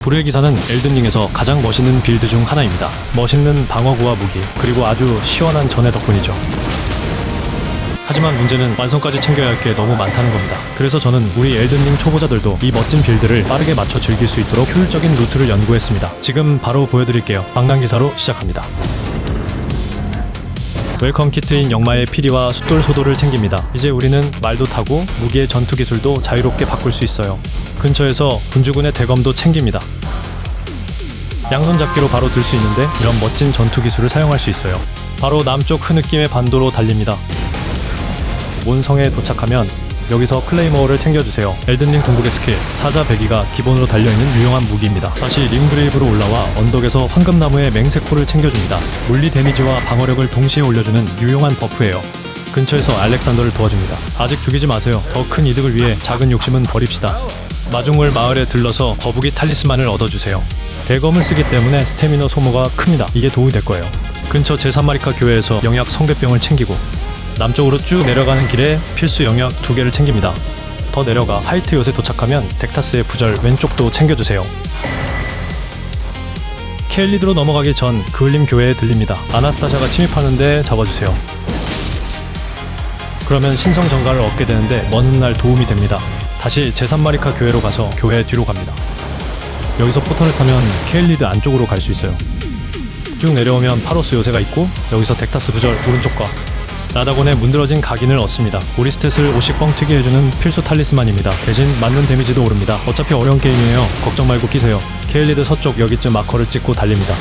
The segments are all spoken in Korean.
불의 기사는 엘든링에서 가장 멋있는 빌드 중 하나입니다. 멋있는 방어구와 무기, 그리고 아주 시원한 전의 덕분이죠. 하지만 문제는 완성까지 챙겨야 할 게 너무 많다는 겁니다. 그래서 저는 우리 엘든링 초보자들도 이 멋진 빌드를 빠르게 맞춰 즐길 수 있도록 효율적인 루트를 연구했습니다. 지금 바로 보여드릴게요. 방랑기사로 시작합니다. 웰컴 키트인 역마의 피리와 숫돌 소도를 챙깁니다. 이제 우리는 말도 타고 무기의 전투 기술도 자유롭게 바꿀 수 있어요. 근처에서 군주군의 대검도 챙깁니다. 양손 잡기로 바로 들 수 있는데 이런 멋진 전투 기술을 사용할 수 있어요. 바로 남쪽 흐느낌의 반도로 달립니다. 몬성에 도착하면 여기서 클레이모어를 챙겨주세요. 엘든링 궁극의 스킬 사자배기가 기본으로 달려있는 유용한 무기입니다. 다시 링그레이브로 올라와 언덕에서 황금나무의 맹세코를 챙겨줍니다. 물리 데미지와 방어력을 동시에 올려주는 유용한 버프예요. 근처에서 알렉산더를 도와줍니다. 아직 죽이지 마세요. 더 큰 이득을 위해 작은 욕심은 버립시다. 마중물 마을에 들러서 거북이 탈리스만을 얻어주세요. 대검을 쓰기 때문에 스태미너 소모가 큽니다. 이게 도움이 될 거예요. 근처 제3마리카 교회에서 영약 성대병을 챙기고 남쪽으로 쭉 내려가는 길에 필수 영약 2개를 챙깁니다. 더 내려가 하이트 요새 도착하면 덱타스의 부절 왼쪽도 챙겨주세요. 케일리드로 넘어가기 전 그을림 교회에 들립니다. 아나스타샤가 침입하는데 잡아주세요. 그러면 신성 정가를 얻게 되는데 먼 훗날 도움이 됩니다. 다시 제3마리카 교회로 가서 교회 뒤로 갑니다. 여기서 포턴을 타면 케일리드 안쪽으로 갈 수 있어요. 쭉 내려오면 파로스 요새가 있고 여기서 덱타스 부절 오른쪽과 라다곤의 문드러진 각인을 얻습니다. 우리 스탯을 50 뻥튀기 해주는 필수 탈리스만입니다. 대신 맞는 데미지도 오릅니다. 어차피 어려운 게임이에요. 걱정 말고 끼세요. 케일리드 서쪽 여기쯤 마커를 찍고 달립니다.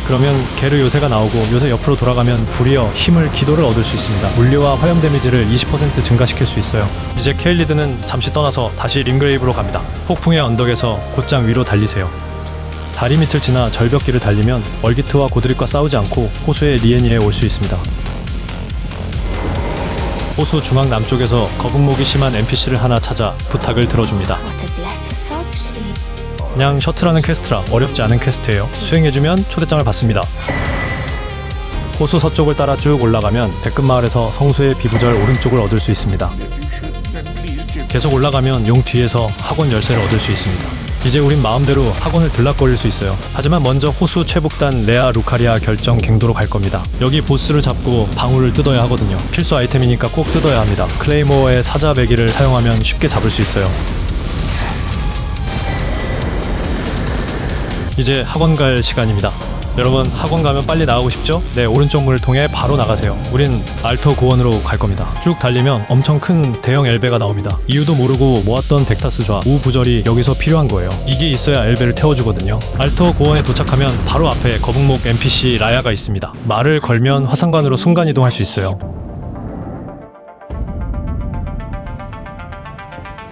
그러면 게르 요새가 나오고 요새 옆으로 돌아가면 불이어 힘을 기도를 얻을 수 있습니다. 물리와 화염 데미지를 20% 증가시킬 수 있어요. 이제 케일리드는 잠시 떠나서 다시 링그레이브로 갑니다. 폭풍의 언덕에서 곧장 위로 달리세요. 다리 밑을 지나 절벽길을 달리면 얼기트와 고드릭과 싸우지 않고 호수의 리에니에 올 수 있습니다. 호수 중앙 남쪽에서 거북목이 심한 NPC를 하나 찾아 부탁을 들어줍니다. 그냥 셔틀하는 퀘스트라 어렵지 않은 퀘스트예요. 수행해주면 초대장을 받습니다. 호수 서쪽을 따라 쭉 올라가면 백금마을에서 성수의 비부절 오른쪽을 얻을 수 있습니다. 계속 올라가면 용 뒤에서 학원 열쇠를 얻을 수 있습니다. 이제 우린 마음대로 학원을 들락거릴 수 있어요. 하지만 먼저 호수 최북단 레아 루카리아 결정 갱도로 갈 겁니다. 여기 보스를 잡고 방울을 뜯어야 하거든요. 필수 아이템이니까 꼭 뜯어야 합니다. 클레이모어의 사자배기를 사용하면 쉽게 잡을 수 있어요. 이제 학원 갈 시간입니다. 여러분 학원 가면 빨리 나가고 싶죠? 네, 오른쪽 문을 통해 바로 나가세요. 우린 알터 고원으로 갈 겁니다. 쭉 달리면 엄청 큰 대형 엘베가 나옵니다. 이유도 모르고 모았던 덱타스 좌 우부절이 여기서 필요한 거예요. 이게 있어야 엘베를 태워주거든요. 알터 고원에 도착하면 바로 앞에 거북목 NPC 라야가 있습니다. 말을 걸면 화상관으로 순간이동할 수 있어요.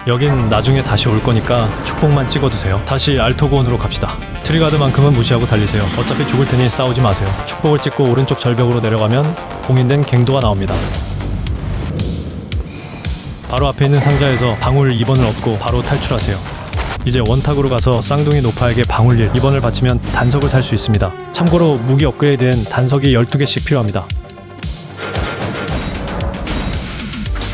여긴 나중에 다시 올 거니까 축복만 찍어두세요. 다시 알토고원으로 갑시다. 트리가드만큼은 무시하고 달리세요. 어차피 죽을 테니 싸우지 마세요. 축복을 찍고 오른쪽 절벽으로 내려가면 봉인된 갱도가 나옵니다. 바로 앞에 있는 상자에서 방울 2번을 얻고 바로 탈출하세요. 이제 원탁으로 가서 쌍둥이 노파에게 방울 1, 2번을 바치면 단석을 살 수 있습니다. 참고로 무기 업그레이드엔 단석이 12개씩 필요합니다.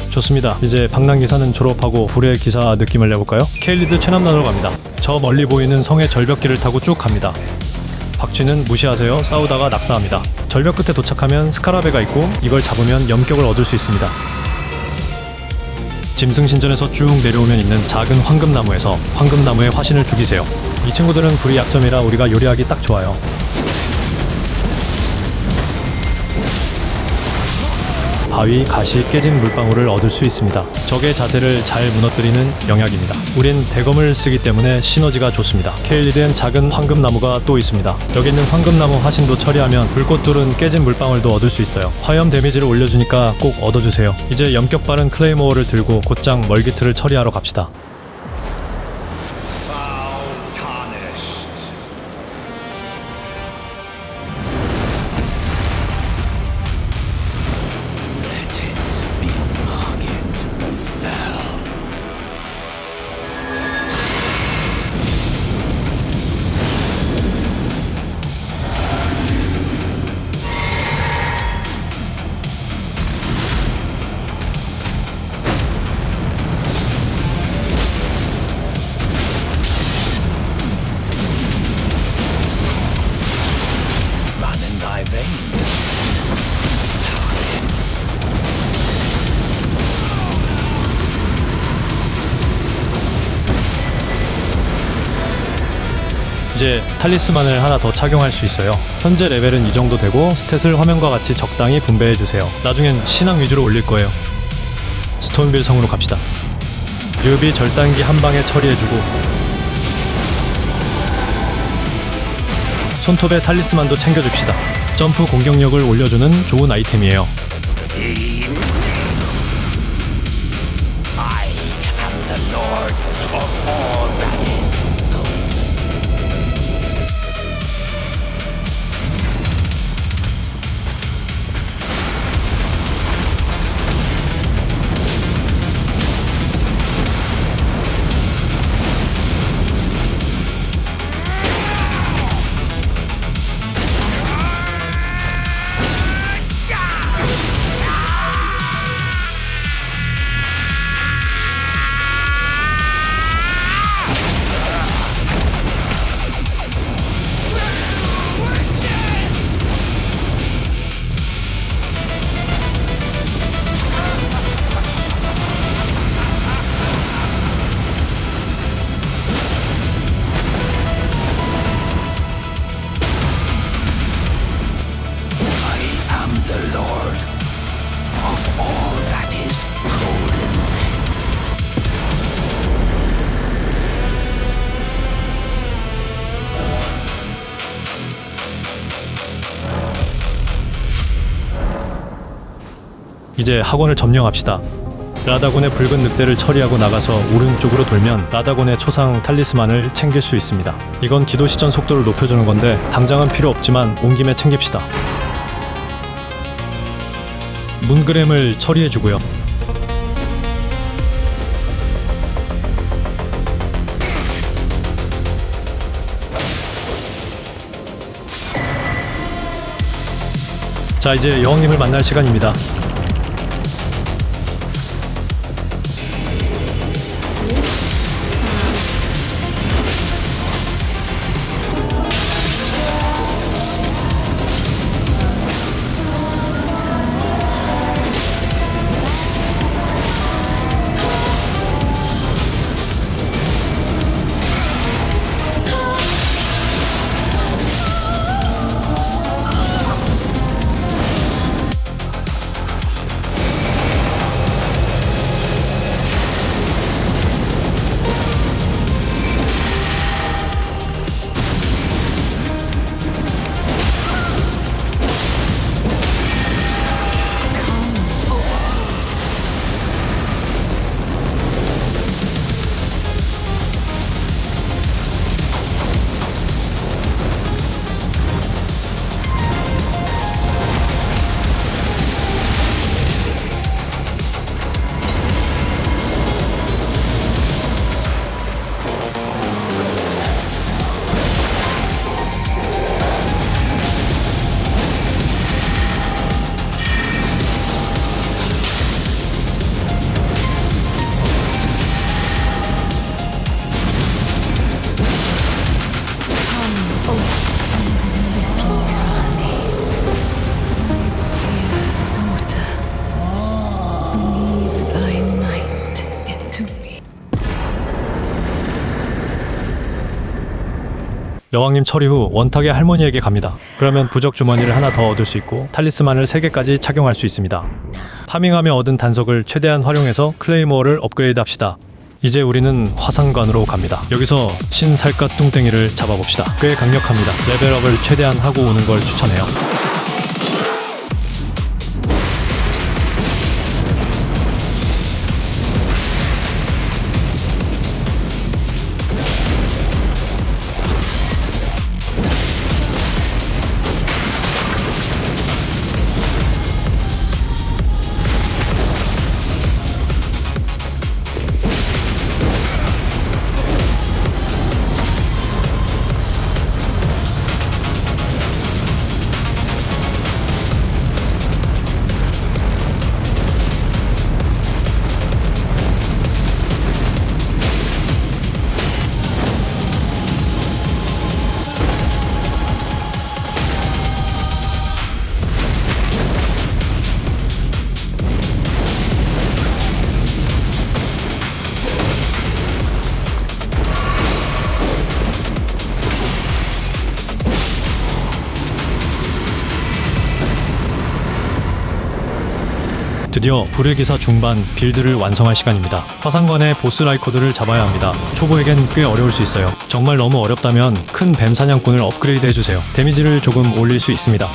좋습니다. 이제 방랑기사는 졸업하고 불의 기사 느낌을 내볼까요? 케일리드 최남단으로 갑니다. 저 멀리 보이는 성의 절벽길을 타고 쭉 갑니다. 박쥐는 무시하세요. 싸우다가 낙사합니다. 절벽 끝에 도착하면 스카라베가 있고 이걸 잡으면 염격을 얻을 수 있습니다. 짐승신전에서 쭉 내려오면 있는 작은 황금나무에서 황금나무의 화신을 죽이세요. 이 친구들은 불이 약점이라 우리가 요리하기 딱 좋아요. 바위, 가시, 깨진 물방울을 얻을 수 있습니다. 적의 자세를 잘 무너뜨리는 영약입니다. 우린 대검을 쓰기 때문에 시너지가 좋습니다. 케일리드엔 작은 황금나무가 또 있습니다. 여기 있는 황금나무 화신도 처리하면 불꽃돌은 깨진 물방울도 얻을 수 있어요. 화염 데미지를 올려주니까 꼭 얻어주세요. 이제 염격 바른 클레이모어를 들고 곧장 멀기트를 처리하러 갑시다. 이제 탈리스만을 하나 더 착용할 수 있어요. 현재 레벨은 이 정도 되고 스탯을 화면과 같이 적당히 분배해주세요. 나중엔 신앙 위주로 올릴 거예요. 스톤빌 성으로 갑시다. 뮤비 절단기 한 방에 처리해주고 손톱에 탈리스만도 챙겨줍시다. 점프 공격력을 올려주는 좋은 아이템이에요. I am the Lord of all that is golden. The Lord of all that is golden. 이제 학원을 점령합시다. 라다곤의 붉은 늑대를 처리하고 나가서 오른쪽으로 돌면 라다곤의 초상 탈리스만을 챙길 수 있습니다. 이건 기도 시전 속도를 높여주는 건데 당장은 필요 없지만 온 김에 챙깁시다. 문그램을 처리해주고요. 자, 이제 여왕님을 만날 시간입니다. 여왕님 처리 후 원탁의 할머니에게 갑니다. 그러면 부적 주머니를 하나 더 얻을 수 있고 탈리스만을 3개까지 착용할 수 있습니다. 파밍하며 얻은 단석을 최대한 활용해서 클레이모어를 업그레이드 합시다. 이제 우리는 화산관으로 갑니다. 여기서 신살갗 뚱땡이를 잡아봅시다. 꽤 강력합니다. 레벨업을 최대한 하고 오는 걸 추천해요. 드디어 불의 기사 중반 빌드를 완성할 시간입니다. 화상관의 보스 라이코드를 잡아야 합니다. 초보에겐 꽤 어려울 수 있어요. 정말 너무 어렵다면 큰 뱀 사냥꾼을 업그레이드 해주세요. 데미지를 조금 올릴 수 있습니다.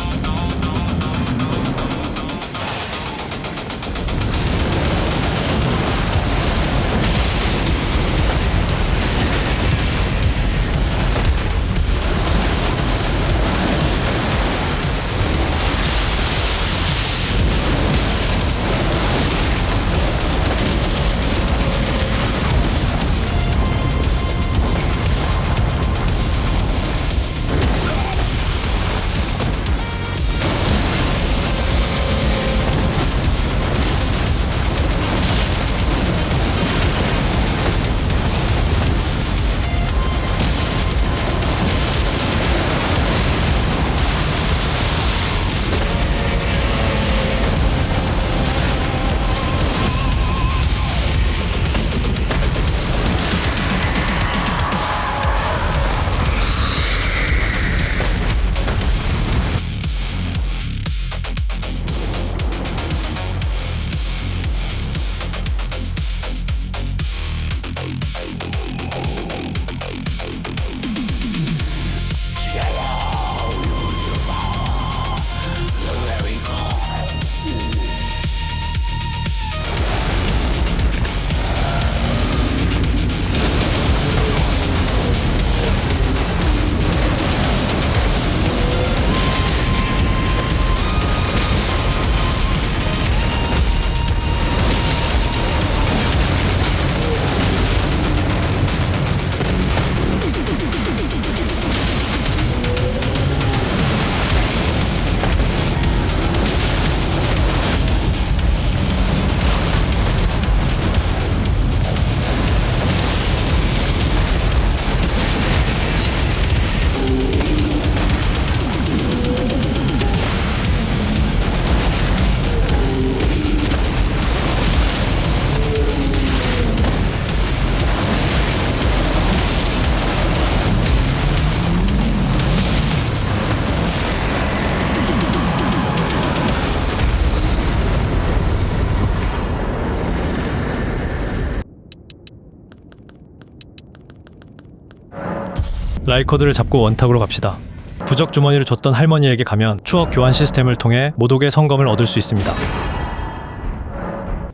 라이코드를 잡고 원탁으로 갑시다. 부적 주머니를 줬던 할머니에게 가면 추억 교환 시스템을 통해 모독의 성검을 얻을 수 있습니다.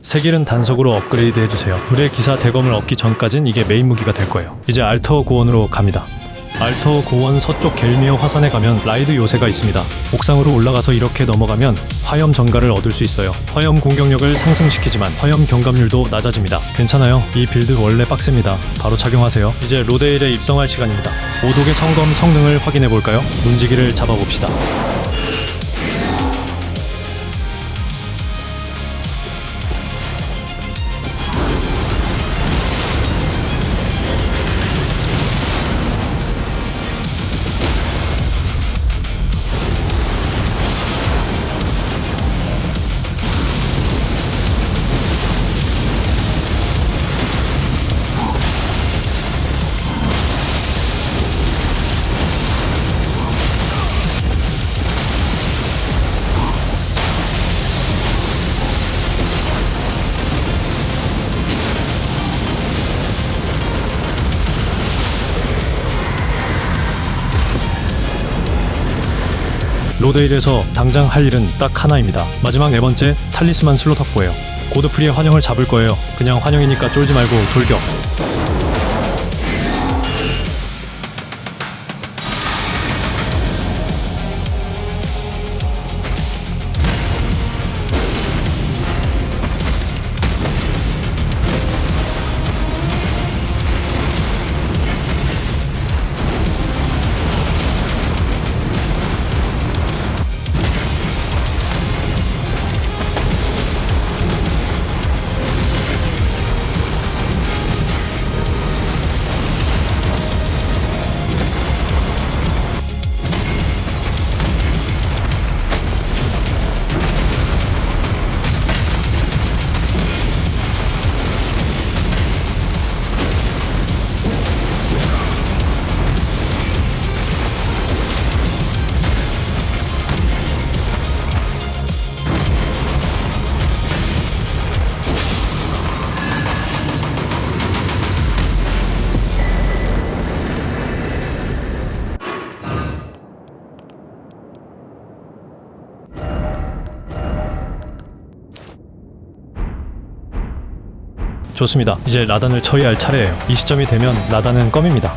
색일은 단속으로 업그레이드 해주세요. 불의 기사 대검을 얻기 전까진 이게 메인 무기가 될 거예요. 이제 알터 고원으로 갑니다. 알터 고원 서쪽 겔미어 화산에 가면 라이드 요새가 있습니다. 옥상으로 올라가서 이렇게 넘어가면 화염 전가를 얻을 수 있어요. 화염 공격력을 상승시키지만 화염 경감률도 낮아집니다. 괜찮아요. 이 빌드 원래 빡셉니다. 바로 착용하세요. 이제 로데일에 입성할 시간입니다. 모독의 성검 성능을 확인해볼까요? 문지기를 잡아봅시다. 로데일에서 당장 할 일은 딱 하나입니다. 마지막 네 번째 탈리스만 슬롯 확보예요. 고드프리의 환영을 잡을 거예요. 그냥 환영이니까 쫄지 말고 돌격. 좋습니다. 이제 라단을 처리할 차례예요. 이 시점이 되면 라단은 껌입니다.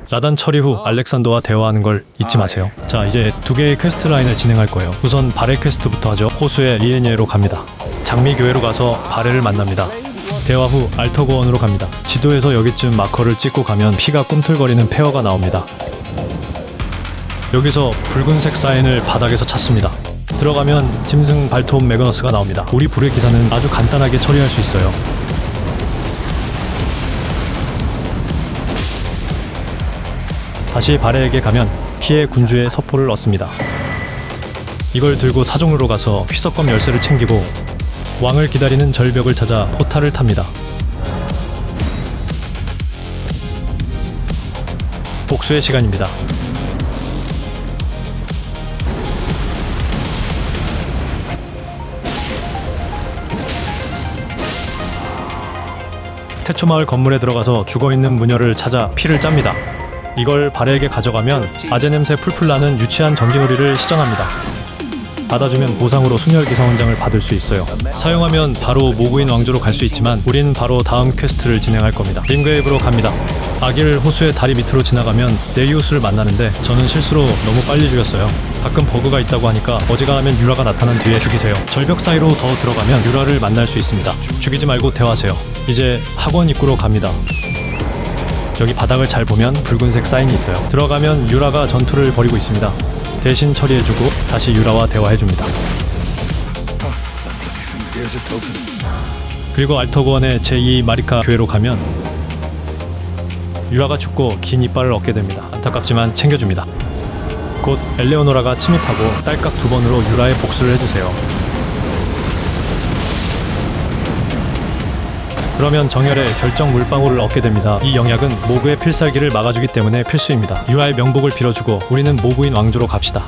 라단 처리 후 알렉산더와 대화하는 걸 잊지 마세요. 자, 이제 두 개의 퀘스트 라인을 진행할 거예요. 우선 바레 퀘스트부터 하죠. 호수의 리에니에로 갑니다. 장미교회로 가서 바레를 만납니다. 대화 후 알터고원으로 갑니다. 지도에서 여기쯤 마커를 찍고 가면 피가 꿈틀거리는 페어가 나옵니다. 여기서 붉은색 사인을 바닥에서 찾습니다. 들어가면 짐승 발톱 매그너스가 나옵니다. 우리 불의 기사는 아주 간단하게 처리할 수 있어요. 다시 바레에게 가면 피해 군주의 서포를 얻습니다. 이걸 들고 사종로로 가서 휘석검 열쇠를 챙기고 왕을 기다리는 절벽을 찾아 포탈을 탑니다. 복수의 시간입니다. 태초마을 건물에 들어가서 죽어있는 무녀를 찾아 피를 짭니다. 이걸 바레에게 가져가면 아재 냄새 풀풀 나는 유치한 전기놀이를 시전합니다. 받아주면 보상으로 순혈기사원장을 받을 수 있어요. 사용하면 바로 모구인 왕조로 갈 수 있지만 우린 바로 다음 퀘스트를 진행할 겁니다. 링그웨이브로 갑니다. 아길 호수의 다리 밑으로 지나가면 네이우스를 만나는데 저는 실수로 너무 빨리 죽였어요. 가끔 버그가 있다고 하니까 어지간하면 유라가 나타난 뒤에 죽이세요. 절벽 사이로 더 들어가면 유라를 만날 수 있습니다. 죽이지 말고 대화하세요. 이제 학원 입구로 갑니다. 여기 바닥을 잘 보면 붉은색 사인이 있어요. 들어가면 유라가 전투를 벌이고 있습니다. 대신 처리해주고 다시 유라와 대화해줍니다. 그리고 알터고원의 제2 마리카 교회로 가면 유라가 죽고 긴 이빨을 얻게 됩니다. 안타깝지만 챙겨줍니다. 곧 엘레오노라가 침입하고 딸깍 2번으로 유라의 복수를 해주세요. 그러면 정열의 결정 물방울을 얻게 됩니다. 이 영약은 모그의 필살기를 막아주기 때문에 필수입니다. 유라의 명복을 빌어주고 우리는 모구인 왕조로 갑시다.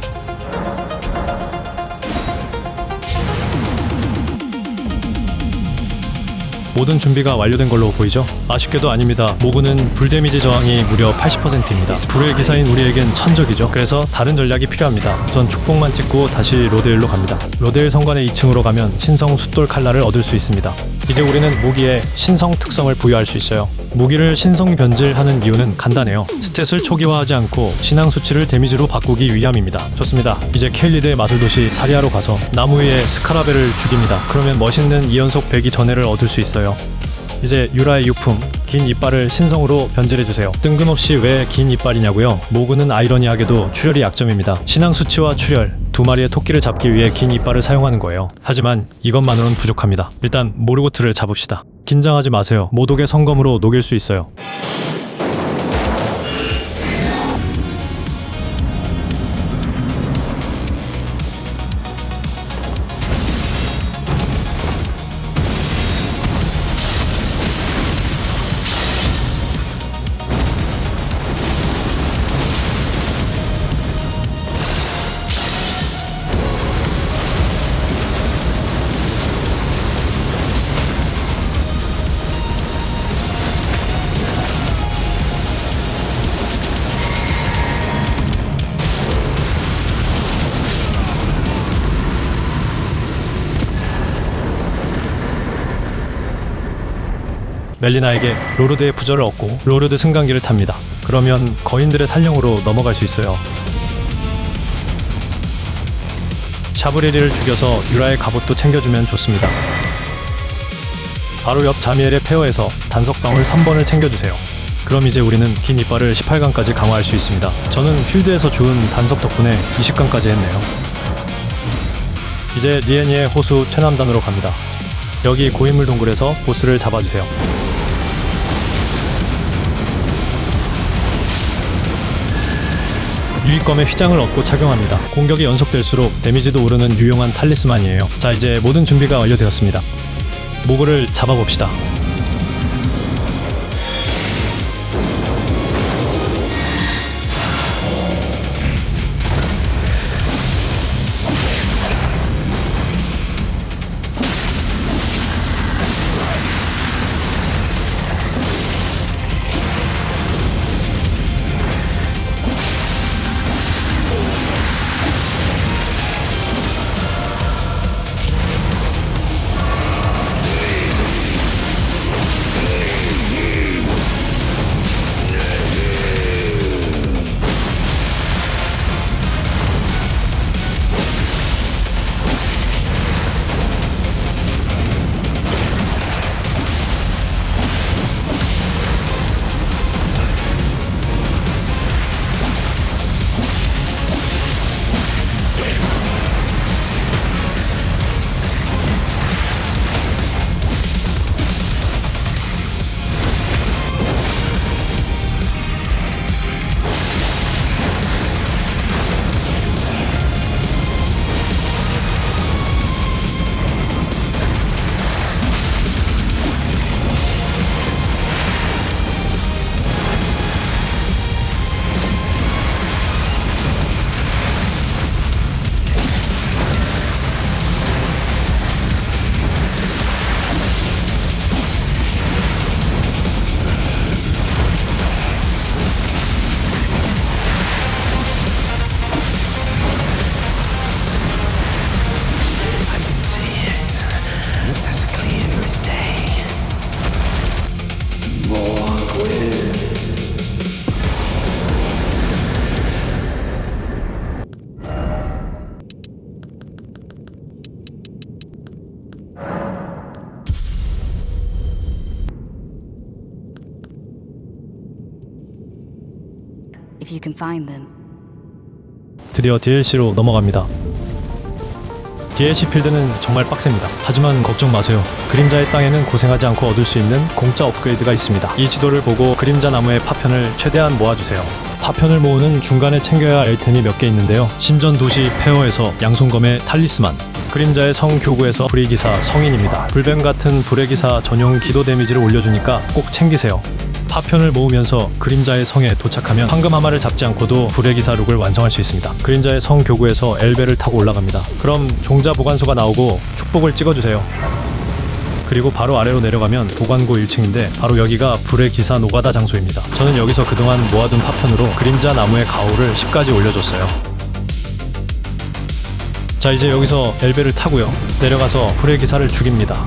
모든 준비가 완료된 걸로 보이죠? 아쉽게도 아닙니다. 모구는 불 데미지 저항이 무려 80%입니다. 불의 기사인 우리에겐 천적이죠. 그래서 다른 전략이 필요합니다. 우선 축복만 찍고 다시 로데일로 갑니다. 로데일 성관의 2층으로 가면 신성 숫돌 칼날을 얻을 수 있습니다. 이제 우리는 무기에 신성 특성을 부여할 수 있어요. 무기를 신성 변질하는 이유는 간단해요. 스탯을 초기화하지 않고 신앙 수치를 데미지로 바꾸기 위함입니다. 좋습니다. 이제 켈리드의 마술도시 사리아로 가서 나무 위에 스카라벨을 죽입니다. 그러면 멋있는 2연속 배기 전해를 얻을 수 있어요. 이제 유라의 유품 긴 이빨을 신성으로 변질해주세요. 뜬금없이 왜 긴 이빨이냐고요? 모그는 아이러니하게도 출혈이 약점입니다. 신앙 수치와 출혈 두 마리의 토끼를 잡기 위해 긴 이빨을 사용하는 거예요. 하지만 이것만으로는 부족합니다. 일단 모르고트를 잡읍시다. 긴장하지 마세요. 모독의 성검으로 녹일 수 있어요. 멜리나에게 로르드의 부절을 얻고 로르드 승강기를 탑니다. 그러면 거인들의 산령으로 넘어갈 수 있어요. 샤브리리를 죽여서 유라의 갑옷도 챙겨주면 좋습니다. 바로 옆 자미엘의 페어에서 단석방울 3번을 챙겨주세요. 그럼 이제 우리는 긴 이빨을 18강까지 강화할 수 있습니다. 저는 필드에서 주운 단석 덕분에 20강까지 했네요. 이제 리에니의 호수 최남단으로 갑니다. 여기 고인물 동굴에서 보스를 잡아주세요. 유익검의 휘장을 얻고 착용합니다. 공격이 연속될수록 데미지도 오르는 유용한 탈리스만이에요. 자, 이제 모든 준비가 완료되었습니다. 모그를 잡아봅시다. As clear as day. Morgwyn. If you can find them. 드디어 DLC로 넘어갑니다. DLC 필드는 정말 빡셉니다. 하지만 걱정 마세요. 그림자의 땅에는 고생하지 않고 얻을 수 있는 공짜 업그레이드가 있습니다. 이 지도를 보고 그림자 나무의 파편을 최대한 모아주세요. 파편을 모으는 중간에 챙겨야 할 아이템이 몇 개 있는데요. 신전 도시 페어에서 양손검의 탈리스만, 그림자의 성 교구에서 불의 기사 성인입니다. 불뱀 같은 불의 기사 전용 기도 데미지를 올려주니까 꼭 챙기세요. 파편을 모으면서 그림자의 성에 도착하면 황금 하마를 잡지 않고도 불의 기사 룩을 완성할 수 있습니다. 그림자의 성 교구에서 엘베를 타고 올라갑니다. 그럼 종자 보관소가 나오고 축복을 찍어주세요. 그리고 바로 아래로 내려가면 보관고 1층인데 바로 여기가 불의 기사 노가다 장소입니다. 저는 여기서 그동안 모아둔 파편으로 그림자 나무의 가오를 10까지 올려줬어요. 자, 이제 여기서 엘베를 타고요. 내려가서 불의 기사를 죽입니다.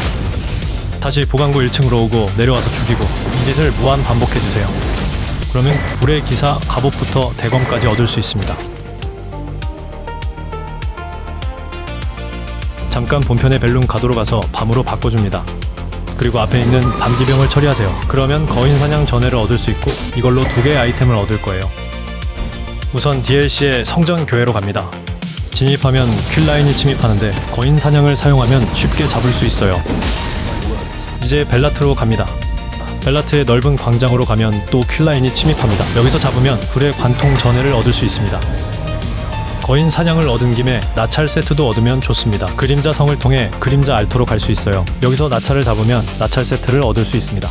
다시 보관고 1층으로 오고 내려와서 죽이고 이 짓을 무한 반복해주세요. 그러면 불의 기사 갑옷부터 대검까지 얻을 수 있습니다. 잠깐 본편의 벨룸 가도로 가서 밤으로 바꿔줍니다. 그리고 앞에 있는 밤기병을 처리하세요. 그러면 거인 사냥 전해를 얻을 수 있고 이걸로 2개의 아이템을 얻을 거예요. 우선 DLC의 성전 교회로 갑니다. 진입하면 퀼라인이 침입하는데 거인 사냥을 사용하면 쉽게 잡을 수 있어요. 이제 벨라트로 갑니다. 벨라트의 넓은 광장으로 가면 또 퀼라인이 침입합니다. 여기서 잡으면 불의 관통 전해를 얻을 수 있습니다. 거인 사냥을 얻은 김에 나찰 세트도 얻으면 좋습니다. 그림자 성을 통해 그림자 알토로 갈 수 있어요. 여기서 나찰을 잡으면 나찰 세트를 얻을 수 있습니다.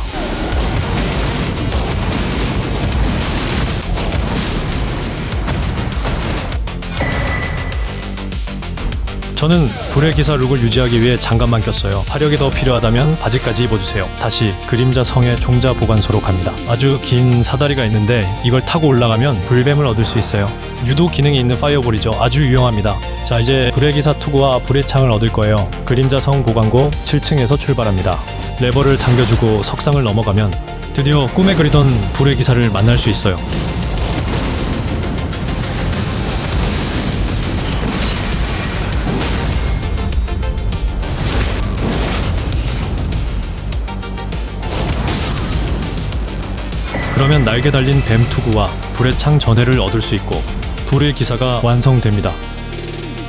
저는 불의 기사 룩을 유지하기 위해 장갑만 꼈어요. 화력이 더 필요하다면 바지까지 입어주세요. 다시 그림자 성의 종자 보관소로 갑니다. 아주 긴 사다리가 있는데 이걸 타고 올라가면 불뱀을 얻을 수 있어요. 유도 기능이 있는 파이어볼이죠. 아주 유용합니다. 자, 이제 불의 기사 투구와 불의 창을 얻을 거예요. 그림자 성 보관고 7층에서 출발합니다. 레버를 당겨주고 석상을 넘어가면 드디어 꿈에 그리던 불의 기사를 만날 수 있어요. 그러면 날개 달린 뱀 투구와 불의 창 전해를 얻을 수 있고 불의 기사가 완성됩니다.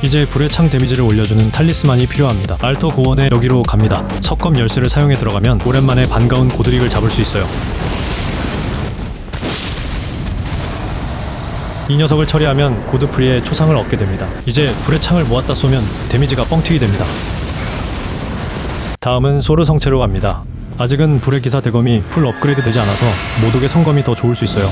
이제 불의 창 데미지를 올려주는 탈리스만이 필요합니다. 알터 고원에 여기로 갑니다. 석검 열쇠를 사용해 들어가면 오랜만에 반가운 고드릭을 잡을 수 있어요. 이 녀석을 처리하면 고드프리의 초상을 얻게 됩니다. 이제 불의 창을 모았다 쏘면 데미지가 뻥튀기 됩니다. 다음은 소르 성체로 갑니다. 아직은 불의 기사 대검이 풀 업그레이드 되지 않아서 모독의 성검이 더 좋을 수 있어요.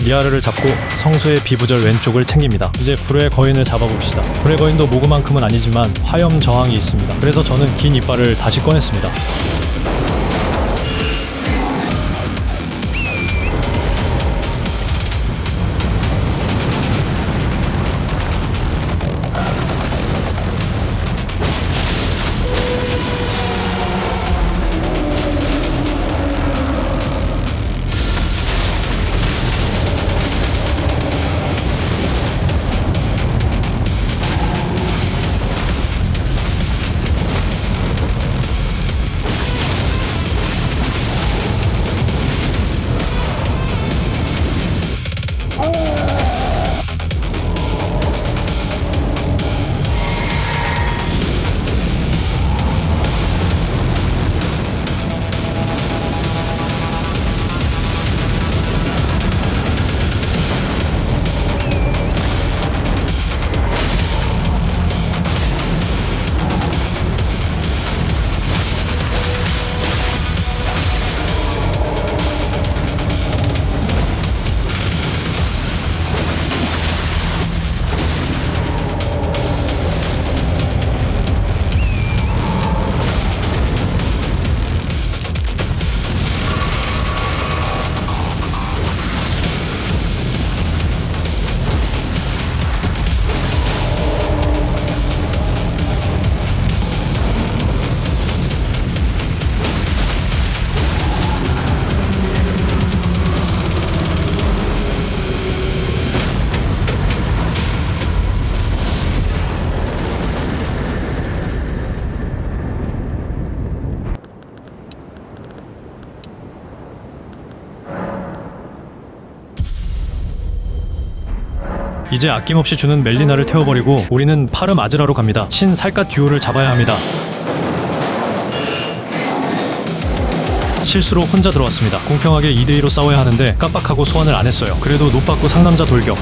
리아르를 잡고 성소의 비부절 왼쪽을 챙깁니다. 이제 불의 거인을 잡아봅시다. 불의 거인도 모그만큼은 아니지만 화염 저항이 있습니다. 그래서 저는 긴 이빨을 다시 꺼냈습니다. 이제 아낌없이 주는 멜리나를 태워버리고 우리는 파르 아즈라로 갑니다. 신 살갗 듀오를 잡아야 합니다. 실수로 혼자 들어왔습니다. 공평하게 2대2로 싸워야 하는데 깜빡하고 소환을 안 했어요. 그래도 노받고 상남자 돌격.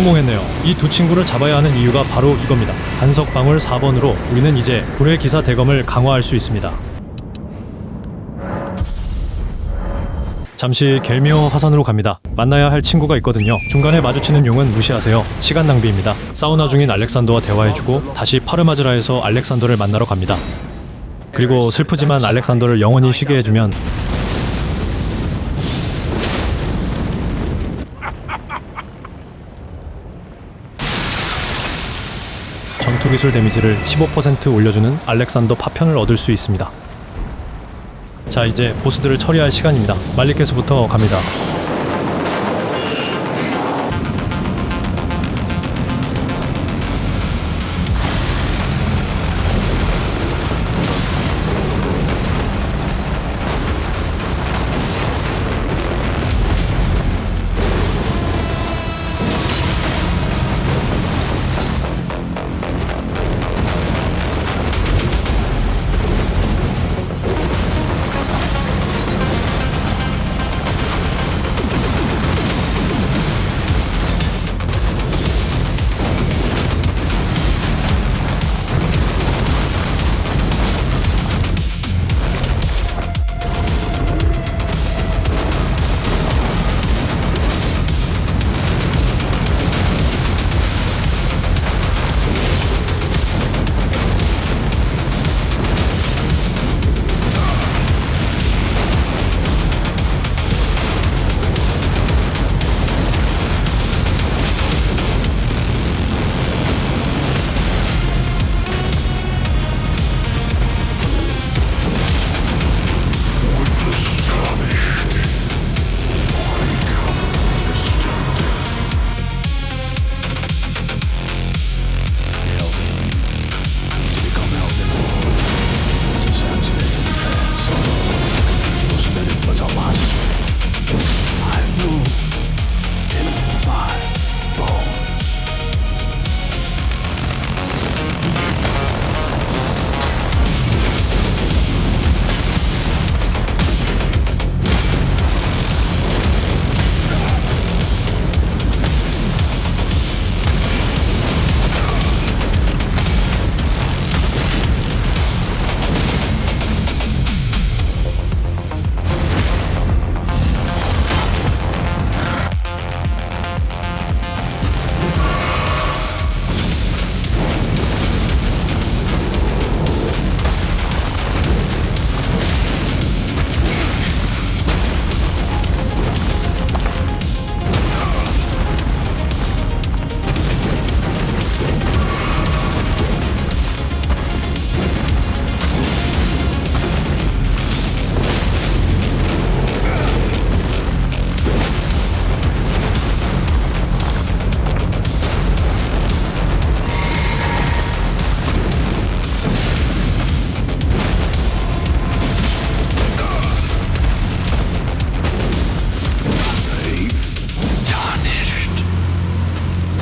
성공했네요. 이 두 친구를 잡아야 하는 이유가 바로 이겁니다. 반석 방울 4번으로 우리는 이제 불의 기사 대검을 강화할 수 있습니다. 잠시 겔미어 화산으로 갑니다. 만나야 할 친구가 있거든요. 중간에 마주치는 용은 무시하세요. 시간 낭비입니다. 사우나 중인 알렉산더와 대화해주고 다시 파르마즈라에서 알렉산더를 만나러 갑니다. 그리고 슬프지만 알렉산더를 영원히 쉬게 해주면 전투기술 데미지를 15% 올려주는 알렉산더 파편을 얻을 수 있습니다. 자, 이제 보스들을 처리할 시간입니다. 말리케스부터 갑니다.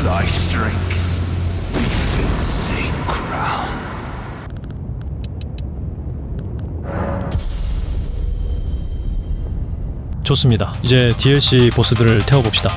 Thy strength befits a crown. 좋습니다. 이제 DLC 보스들을 태워봅시다.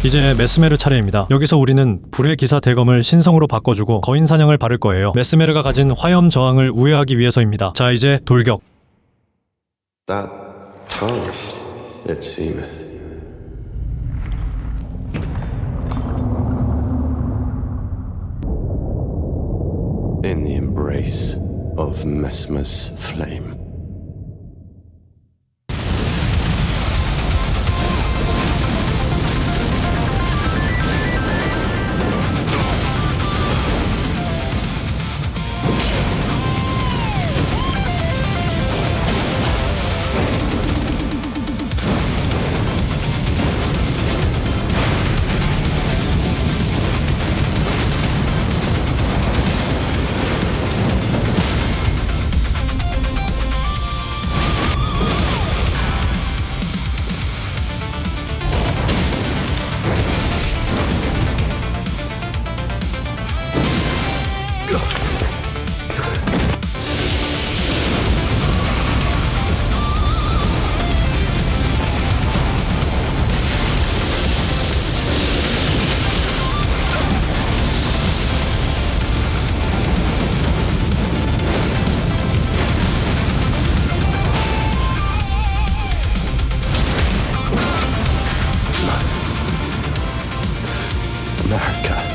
이제 메스메르 차례입니다. 여기서 우리는 불의 기사 대검을 신성으로 바꿔주고 거인 사냥을 바를 거예요. 메스메르가 가진 화염 저항을 우회하기 위해서입니다. 자, 이제 돌격. That tarnished, it seemeth. In the embrace of Mesmer's flame. America.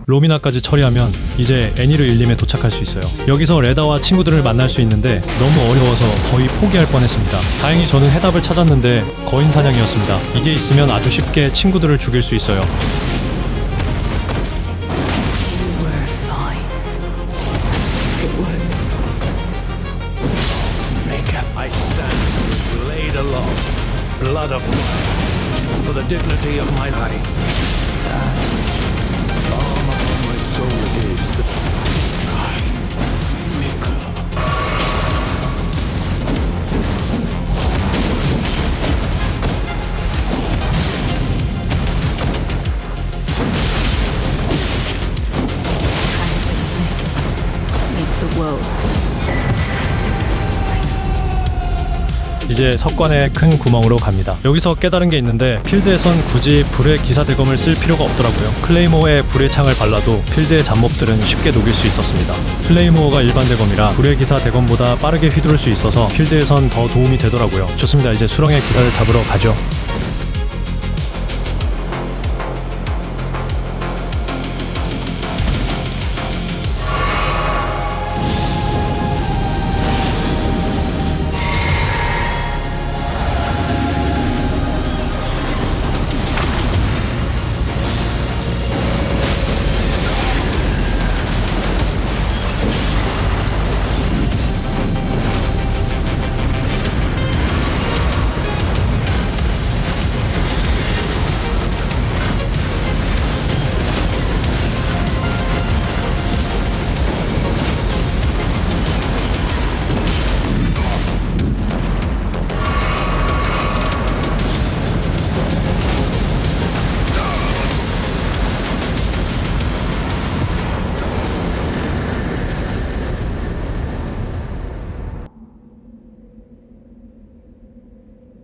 로미나까지 처리하면 이제 애니르 일림에 도착할 수 있어요. 여기서 레다와 친구들을 만날 수 있는데 너무 어려워서 거의 포기할 뻔했습니다. 다행히 저는 해답을 찾았는데 거인 사냥이었습니다. 이게 있으면 아주 쉽게 친구들을 죽일 수 있어요. along. Blood of for the dignity of my life. Balm upon my soul is the Mikkel. Make the world. 이제 석관의 큰 구멍으로 갑니다. 여기서 깨달은 게 있는데 필드에선 굳이 불의 기사 대검을 쓸 필요가 없더라고요. 클레이모어에 불의 창을 발라도 필드의 잡몹들은 쉽게 녹일 수 있었습니다. 클레이모어가 일반 대검이라 불의 기사 대검보다 빠르게 휘두를 수 있어서 필드에선 더 도움이 되더라고요. 좋습니다. 이제 수렁의 기사를 잡으러 가죠.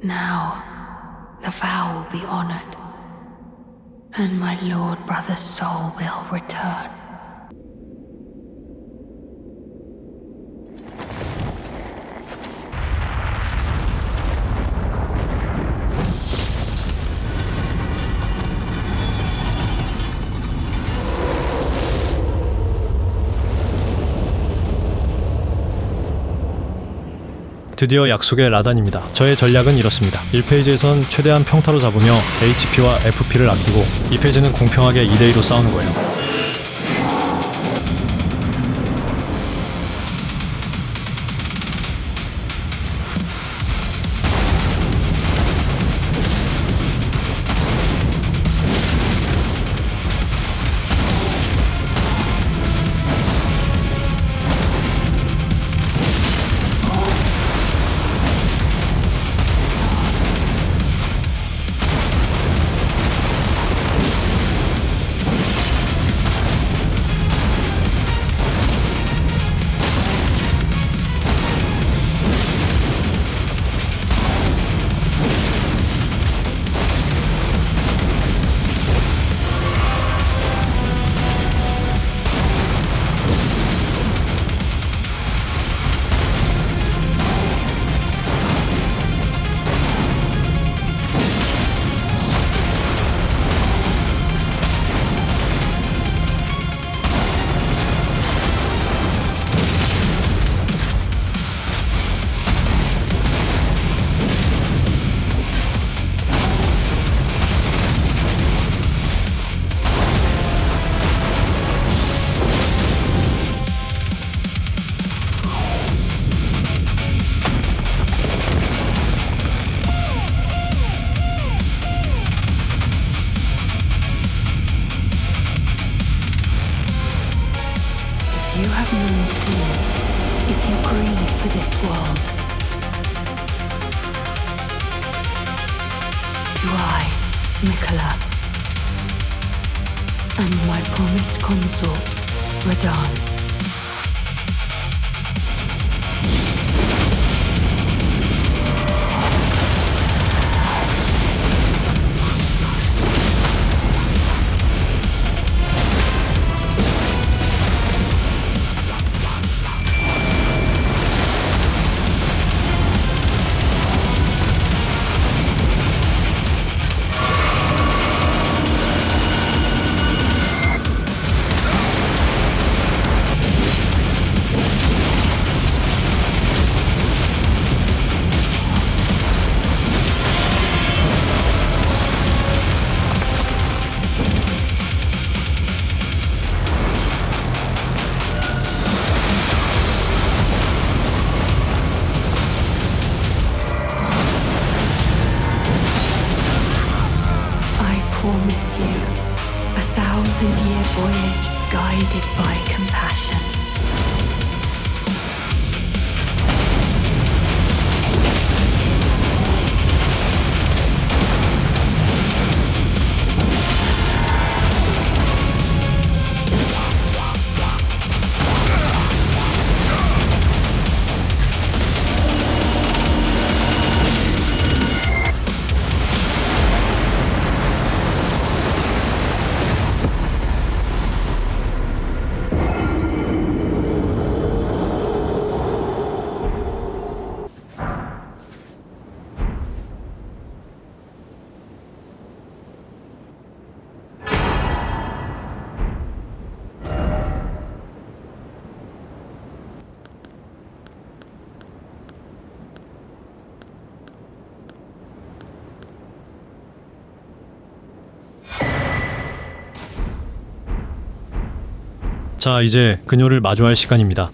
Now, the vow will be honored, and my lord brother's soul will return. 드디어 약속의 라단입니다. 저의 전략은 이렇습니다. 1페이지에선 최대한 평타로 잡으며 HP와 FP를 아끼고 2페이지는 공평하게 2대2로 싸우는 거예요. If you have known sin, if you grieve for this world, do I, Mikkel, and my promised consort, Radahn, 1,000-year voyage guided by compassion. 자, 이제 그녀를 마주할 시간입니다.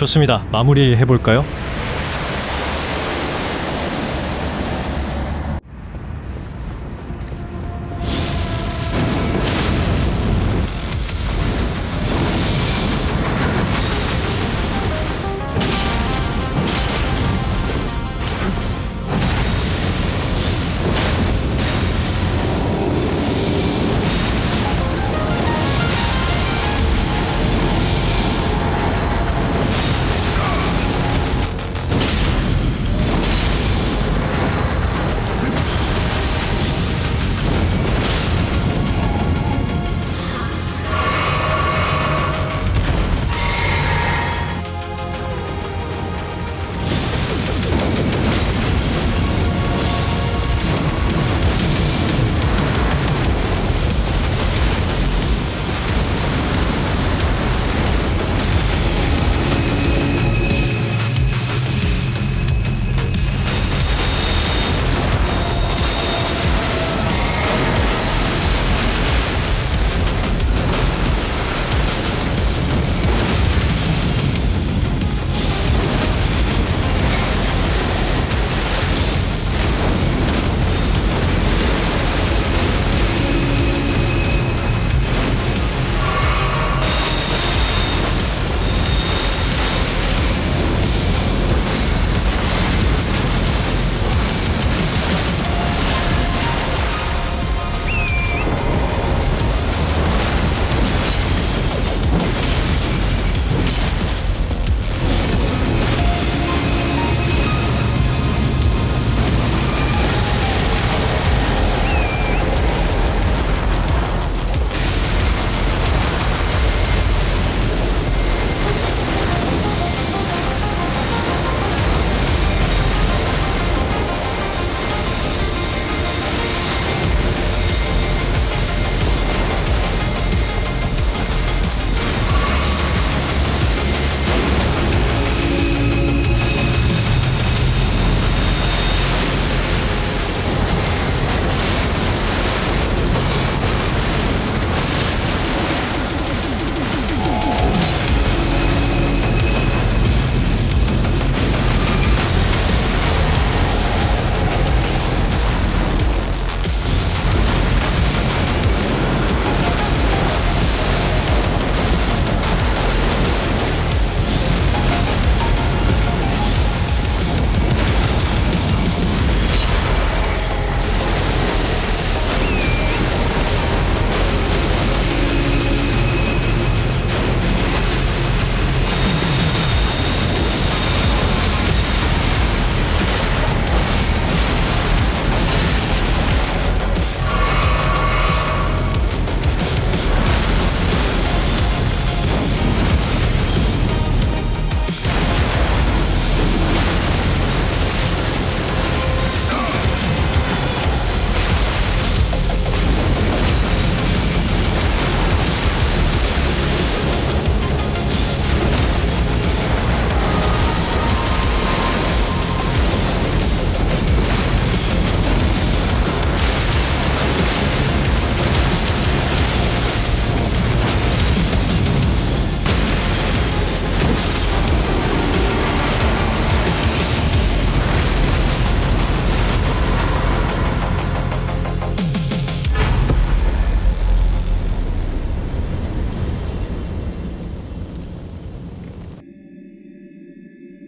좋습니다. 마무리 해볼까요?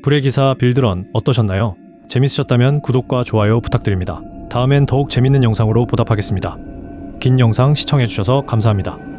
불의 기사 빌드런 어떠셨나요? 재밌으셨다면 구독과 좋아요 부탁드립니다. 다음엔 더욱 재밌는 영상으로 보답하겠습니다. 긴 영상 시청해주셔서 감사합니다.